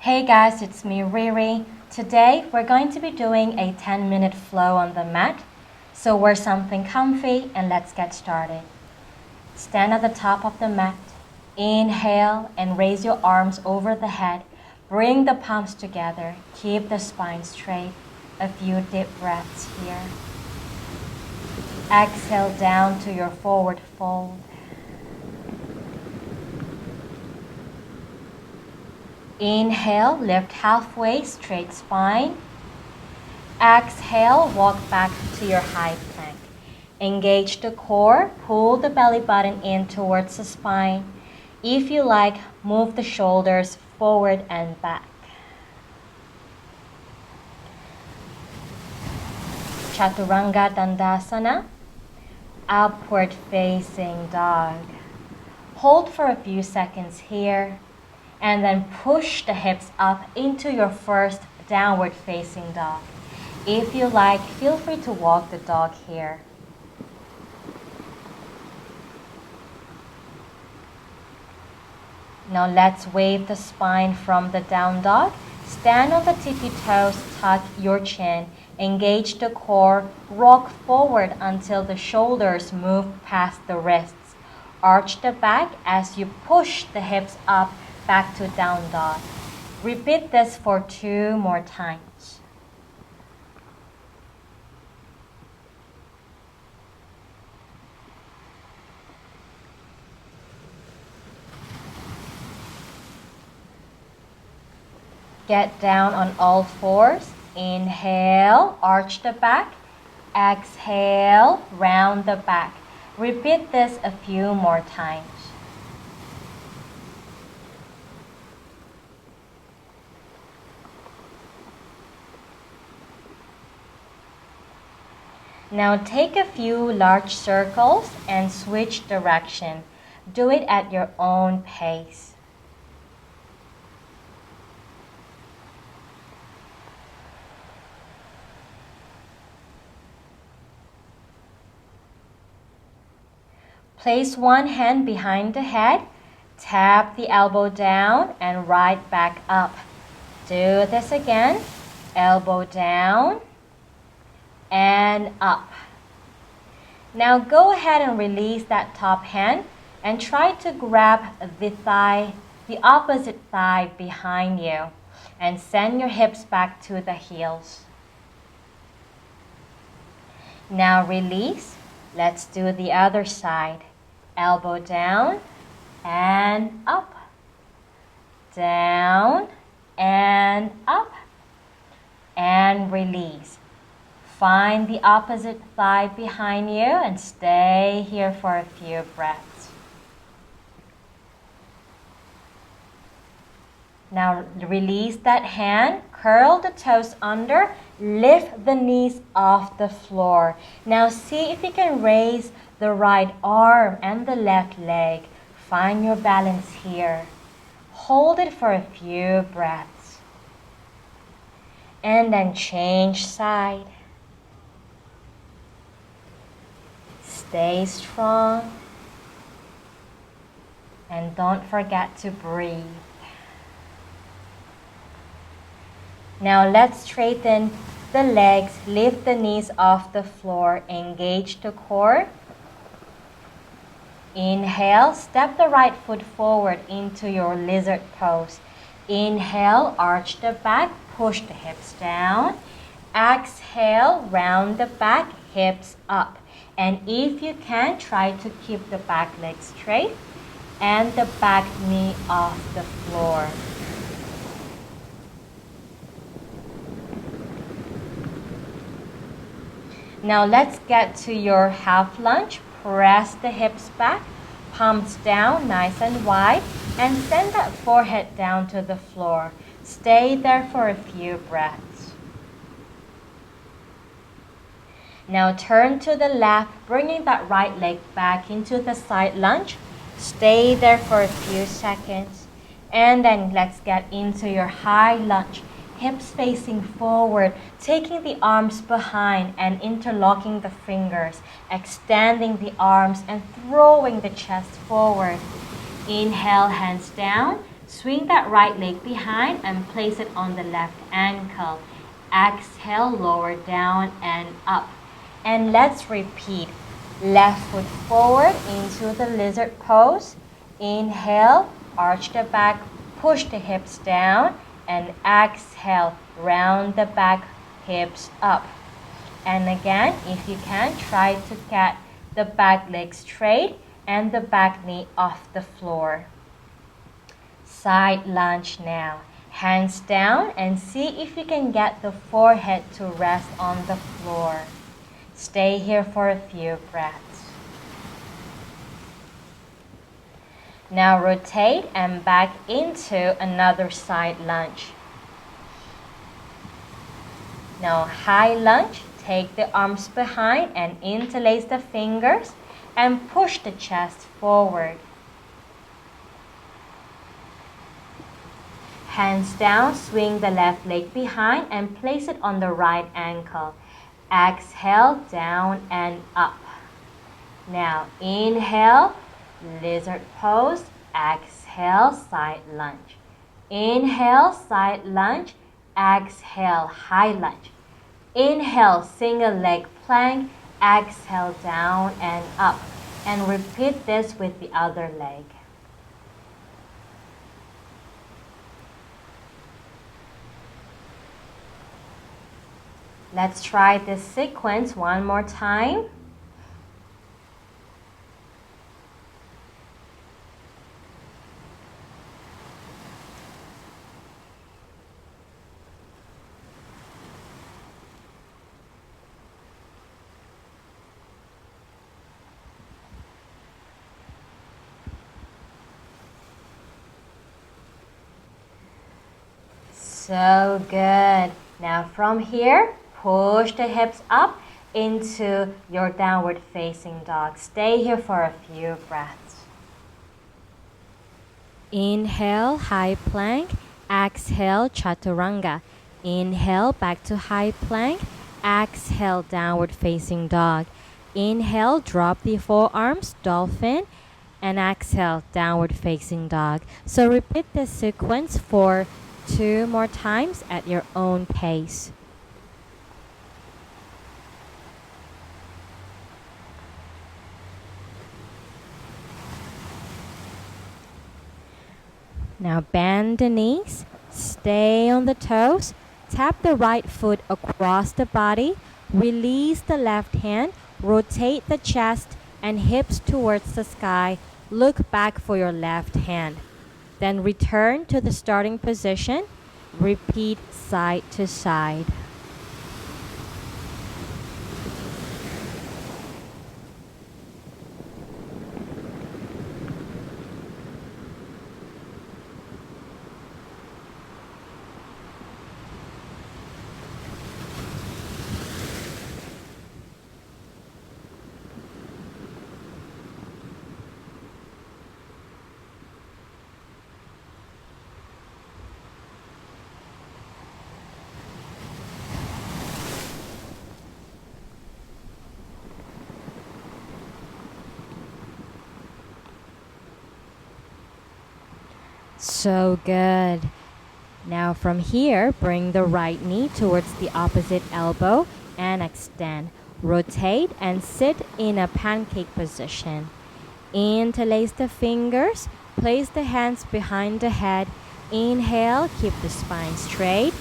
Hey guys, it's me Riri. Today we're going to be doing a 10-minute flow on the mat. So wear something comfy and let's get started. Stand at the top of the mat. Inhale and raise your arms over the head. Bring the palms together. Keep the spine straight. A few deep breaths here. Exhale down to your forward fold. Inhale, lift halfway, straight spine. Exhale, walk back to your high plank. Engage the core, pull the belly button in towards the spine. If you like, move the shoulders forward and back. Chaturanga Dandasana, upward facing dog. Hold for a few seconds here. And then push the hips up into your first downward facing dog. If you like, feel free to walk the dog here. Now let's wave the spine from the down dog. Stand on the tippy toes, tuck your chin, engage the core, rock forward until the shoulders move past the wrists. Arch the back as you push the hips up back to down dog. Repeat this for 2 more times. Get down on all fours. Inhale, arch the back. Exhale, round the back. Repeat this a few more times. Now take a few large circles and switch direction. Do it at your own pace. Place one hand behind the head, tap the elbow down and right back up. Do this again, elbow down and up. Now go ahead and release that top hand and try to grab the opposite thigh behind you and send your hips back to the heels. Now release. Let's do the other side. Elbow down and up. Down and up. And release. Find the opposite thigh behind you and stay here for a few breaths. Now release that hand, curl the toes under, lift the knees off the floor. Now see if you can raise the right arm and the left leg. Find your balance here. Hold it for a few breaths. And then change side. Stay strong and don't forget to breathe. Now let's straighten the legs, lift the knees off the floor, engage the core. Inhale, step the right foot forward into your lizard pose. Inhale, arch the back, push the hips down. Exhale, round the back, hips up. And if you can, try to keep the back leg straight and the back knee off the floor. Now let's get to your half lunge. Press the hips back, palms down nice and wide, and send that forehead down to the floor. Stay there for a few breaths. Now turn to the left, bringing that right leg back into the side lunge. Stay there for a few seconds. And then let's get into your high lunge. Hips facing forward, taking the arms behind and interlocking the fingers, extending the arms and throwing the chest forward. Inhale, hands down. Swing that right leg behind and place it on the left ankle. Exhale, lower down and up. And let's repeat. Left foot forward into the lizard pose. Inhale, arch the back, push the hips down, and exhale, round the back, hips up. And again, if you can, try to get the back leg straight and the back knee off the floor. Side lunge now. Hands down and see if you can get the forehead to rest on the floor. Stay here for a few breaths. Now rotate and back into another side lunge. Now high lunge. Take the arms behind and interlace the fingers and push the chest forward. Hands down, swing the left leg behind and place it on the right ankle. Exhale, down and up. Now inhale, lizard pose. Exhale, side lunge. Inhale, side lunge. Exhale, high lunge. Inhale, single leg plank. Exhale, down and up. And repeat this with the other leg. Let's try this sequence one more time. So good. Now from here, push the hips up into your downward facing dog. Stay here for a few breaths. Inhale, high plank. Exhale, chaturanga. Inhale, back to high plank. Exhale, downward facing dog. Inhale, drop the forearms, dolphin. And exhale, downward facing dog. So repeat this sequence for 2 more times at your own pace. Now bend the knees, stay on the toes, tap the right foot across the body, release the left hand, rotate the chest and hips towards the sky, look back for your left hand. Then return to the starting position, repeat side to side. So good. Now from here, bring the right knee towards the opposite elbow and extend. Rotate and sit in a pancake position. Interlace the fingers. Place the hands behind the head. Inhale, keep the spine straight.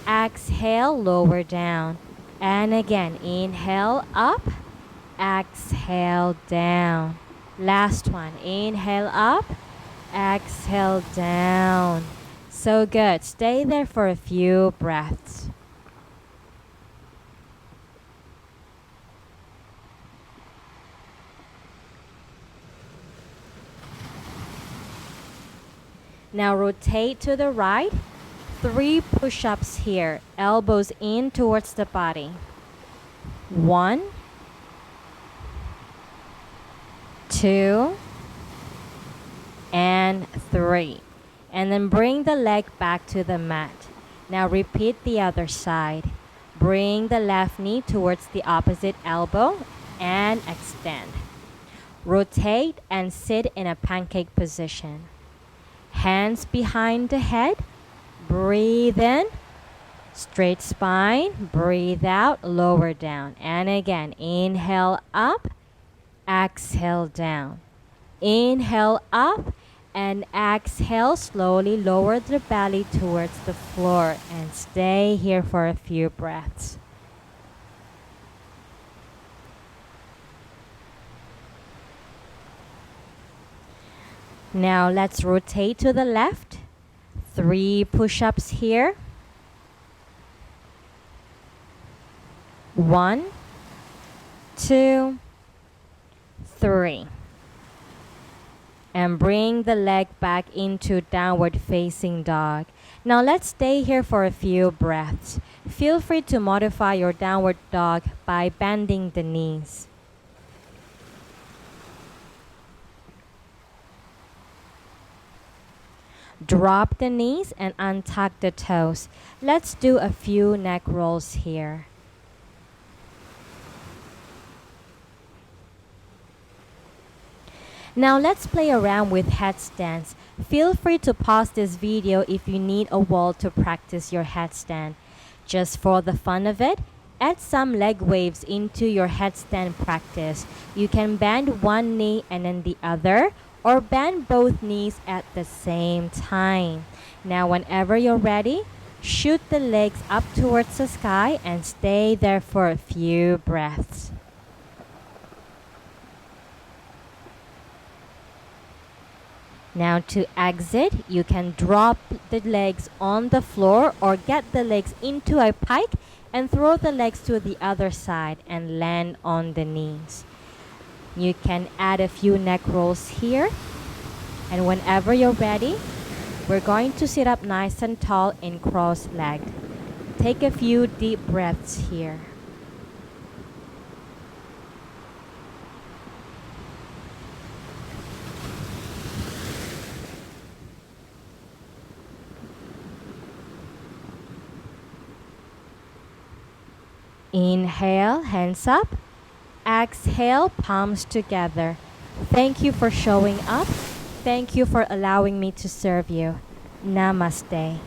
Exhale, lower down. And again, inhale up. Exhale down. Last one. Inhale up. Exhale down. So good. Stay there for a few breaths. Now rotate to the right. 3 push-ups here. Elbows in towards the body. 1, 2, and 3. And then bring the leg back to the mat. Now repeat the other side. Bring the left knee towards the opposite elbow and extend. Rotate and sit in a pancake position. Hands behind the head. Breathe in. Straight spine. Breathe out. Lower down. And again, inhale up. Exhale down. Inhale up. And exhale, slowly lower the belly towards the floor and stay here for a few breaths. Now let's rotate to the left. 3 push-ups here. 1, 2, 3. And bring the leg back into downward facing dog. Now let's stay here for a few breaths. Feel free to modify your downward dog by bending the knees. Drop the knees and untuck the toes. Let's do a few neck rolls here. Now let's play around with headstands. Feel free to pause this video if you need a wall to practice your headstand. Just for the fun of it, add some leg waves into your headstand practice. You can bend one knee and then the other, or bend both knees at the same time. Now whenever you're ready, shoot the legs up towards the sky and stay there for a few breaths. Now to exit, you can drop the legs on the floor or get the legs into a pike and throw the legs to the other side and land on the knees. You can add a few neck rolls here. And whenever you're ready, we're going to sit up nice and tall in cross-legged. Take a few deep breaths here. Inhale, hands up. Exhale, palms together. Thank you for showing up. Thank you for allowing me to serve you. Namaste.